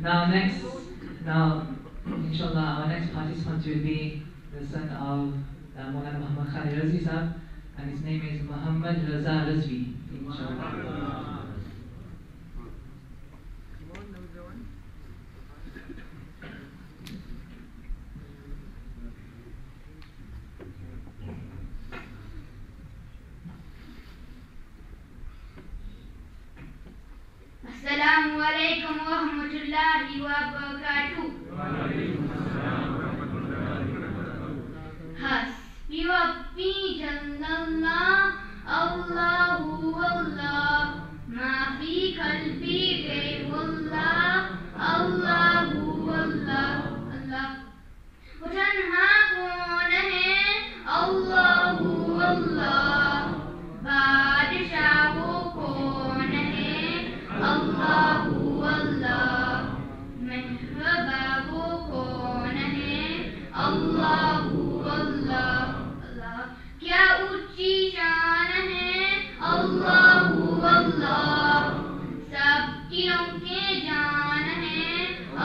Now, inshallah, our next participant will be the son of Maulana Muhammad Khalid Razvi Sahab, and his name is Muhammad Raza Razvi. Inshallah. Assalamu alaikum wa rahmatullahi wa barakatuh. Hasbi Rabbi Jallallah, Allahu Allah, ma fi qalbi ghayrullah, Allahu Allah, Allah. वो तन्हा कौन है? Allahu Allah. बादशाह वो कौन है? Allahu Allah. मेहरबा वो कौन है? Allahu Allah, Allah. क्या ऊंची शान है? Allahu Allah. सब तीरों के जान है?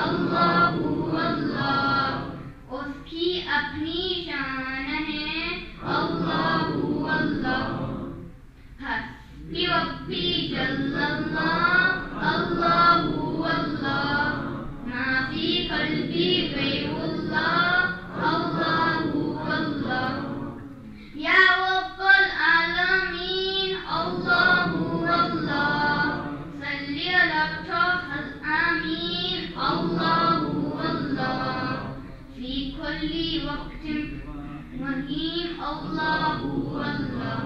Allahu Allah. उसकी अपनी शान है? Allahu Allah. Hasbi Rabbi Jallallah, Allahu Allah, ma fi qalbi ghayrullah, Allahu Allah. Ya Rabbal Alameen, Allahu Allah. Salli ala Tahal Ameen, Allahu Allah. Fi kulli waqtin Maheen, Allahu Allah.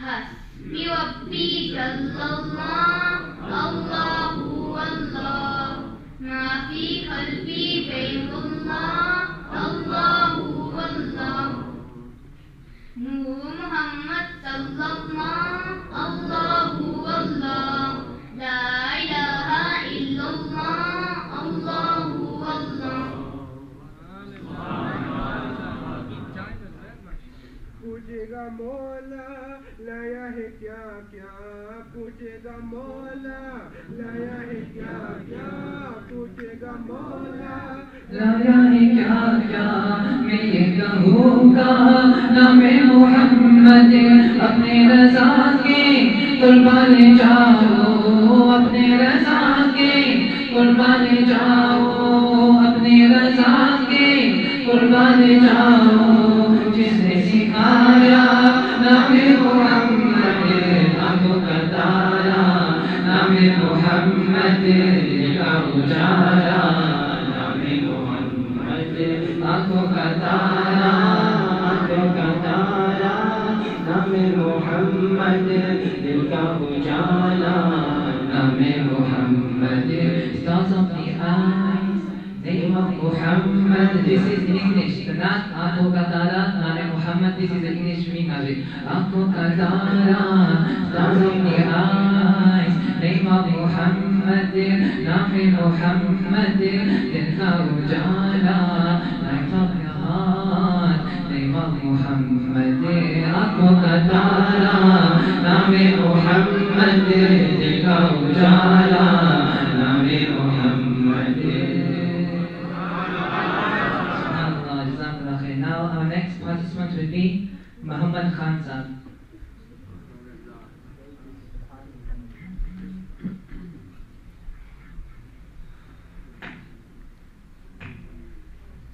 Hasbi Rabbi Jallallah, Allahu Allah, ma fi qalbi ghayrullah, Allahu Allah. Nur Muhammad sallallahu, Allahu Allah. La ilaha illallah, Allahu Allah. पूछेगा मौला लाया है क्या क्या, पूछेगा मौला लाया है क्या क्या, पूछेगा मौला लाया है क्या क्या, मैं ये कहूँगा नामे मोहम्मद अपने रज़ा के कुर्बान जाओ, अपने रज़ा के कुर्बान जाओ, अपने रज़ा के कुर्बान जाओ। जिसने सिखाया नामे मोहम्मद आंखों का तारा, नामे मोहम्मद का उजाला, नामे मोहम्मद आंखों का तारा, आंखों का तारा, नामे मोहम्मद दिल का उजाला, नामे Mohammad. Stars of the eyes, name of Muhammad. This is in English. The last आंखों का तारा, नामे Muhammad. This is the English meaning of it. आंखों का तारा, stars of the eyes, name of Muhammad, name Muhammad, दिल का उजाला, light of your heart, name of Muhammad. आंखों का तारा, नामे Muhammad, दिल का उजाला, नामे Muhammad. Now our next participant will be Muhammad Khan Sahab.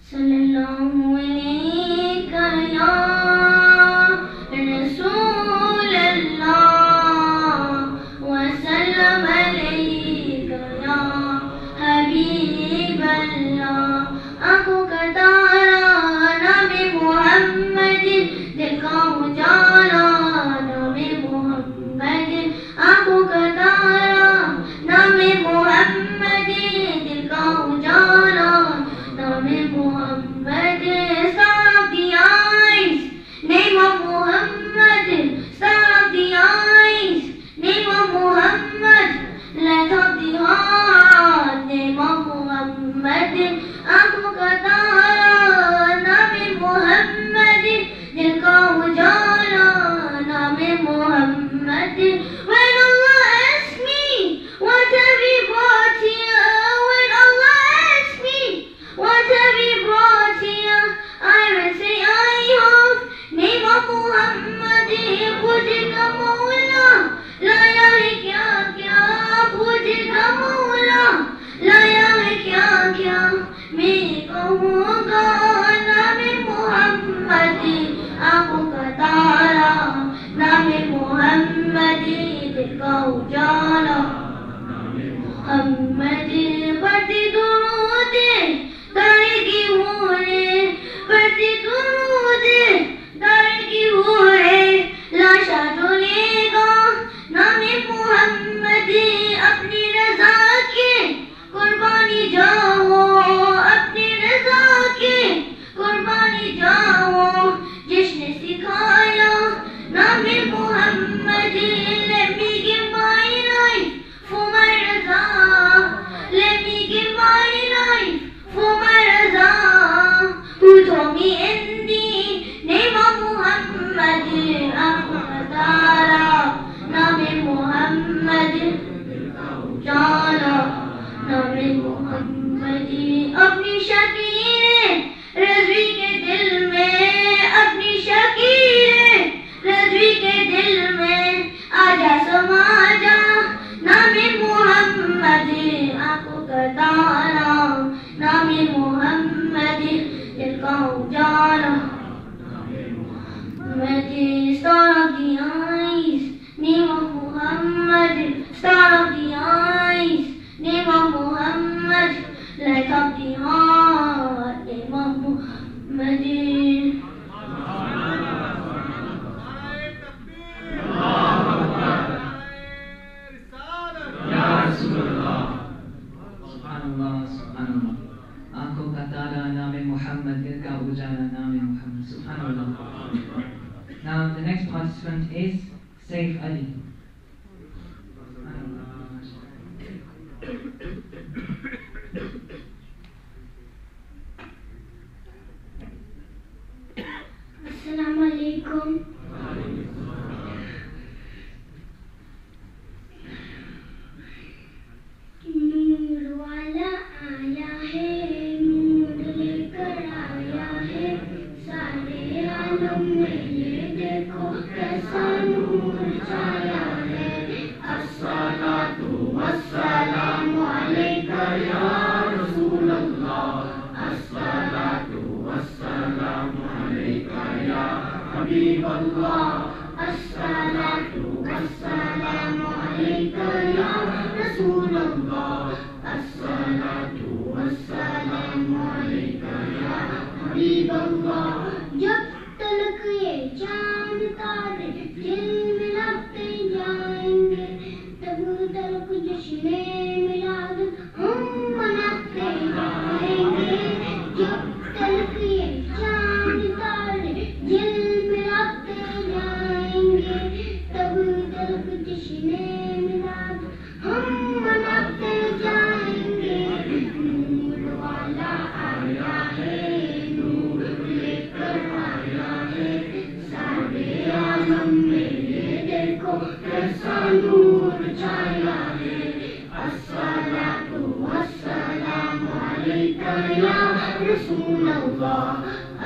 Sallallahu alayka ya Rasulallah, wa sallam alayka ya Habiballah. आँखों का तारा नामे मोहम्मद, दिल का उजाला, नामे मोहम्मद। आँखों का तारा नामे मोहम्मद, दिल का उजाला, नामे मोहम्मद। जाओ जिसने सिखाया नाम Mohammad. Let me give my life for my Raza. Let me give my life for my Raza. Who taught me in the name of Muhammad. Aankhon ka tara naam Muhammad. जाना नाम मोहम्मद. अपनी शकीर रज़वी के दिल में, अपनी शकीर रज़वी के दिल में आजा समा जा नाम मोहम्मद. आंखों का तारा नाम मोहम्मद. दिल का उजाला Mohammad. Star of the eyes, name of Muhammad. Star of the eyes, name of Muhammad. Light of the heart, name of Muhammad. Ya Rasulullah. Subhanallah, subhanallah. Aankhon ka tara naam Muhammad. Dil ka ujala naam Muhammad. Subhanallah. Now the next participant is Saif Ali. Assalamu alaikum. नूर वाला आया है, नूर लेकर आया है सारे आलम में. ये देखो कैसा नूर छाया है. अस्सलातु वस्सलामु अलैका या रसूल अल्लाह. अस्सलातु वस्सलामु अलैका या हबीब अल्लाह. अस्सलातु वस्सलामु अलैका या रसूल अल्लाह. अस्सलातु वस्सलामु अलैका या हबीब अल्लाह. जब तलक ये चांद तारे झिलमिलाते जाएंगे, तब तलक जश्ने मिलाद हम मनाते जाएंगे. जब तलक ये चांद तारे झिलमिलाते जाएंगे, तब तलक जश्ने मिलाद हम मनाते जाएंगे. नूर वाला आया है, नूर लेकर आया है सारे आलम में. ये देखो कैसा नूर छाया है. अस्सलातु वस्सलामु अलैका या रसूल अल्लाह.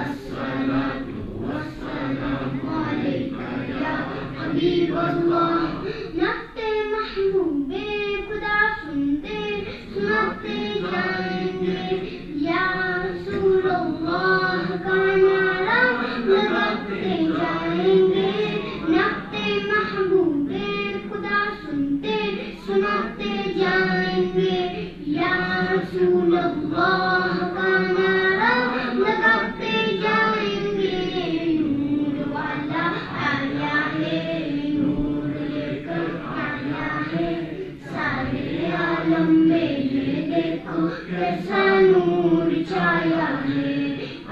अस्सलातु वस्सलामु अलैका या हबीब अल्लाह. नक्ते महबूबे खुदा सुनते सुनाते जाएंगे. या रसूल अल्लाह का नारा लगाते जाएंगे. नक्ते महबूबे खुदा सुनते सुनाते जाएंगे. या रसूल अल्लाह का नारा लगाते जाएंगे. नूर वाला आया है, नूर लेकर आया है सारे आलम में. ये देखो कैसा नूर छाया है.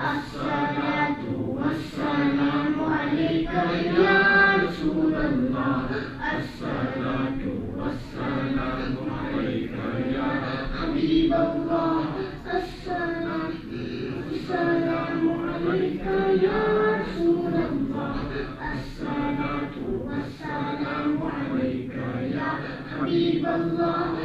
अस्सलातु वस्सलामु अलैका या रसूल अल्लाह. अस्सलातु वस्सलामु अलैका या हबीब अल्लाह. अस्सलातु वस्सलामु अलैका या रसूल अल्लाह. अस्सलातु वस्सलामु अलैका या हबीब अल्लाह.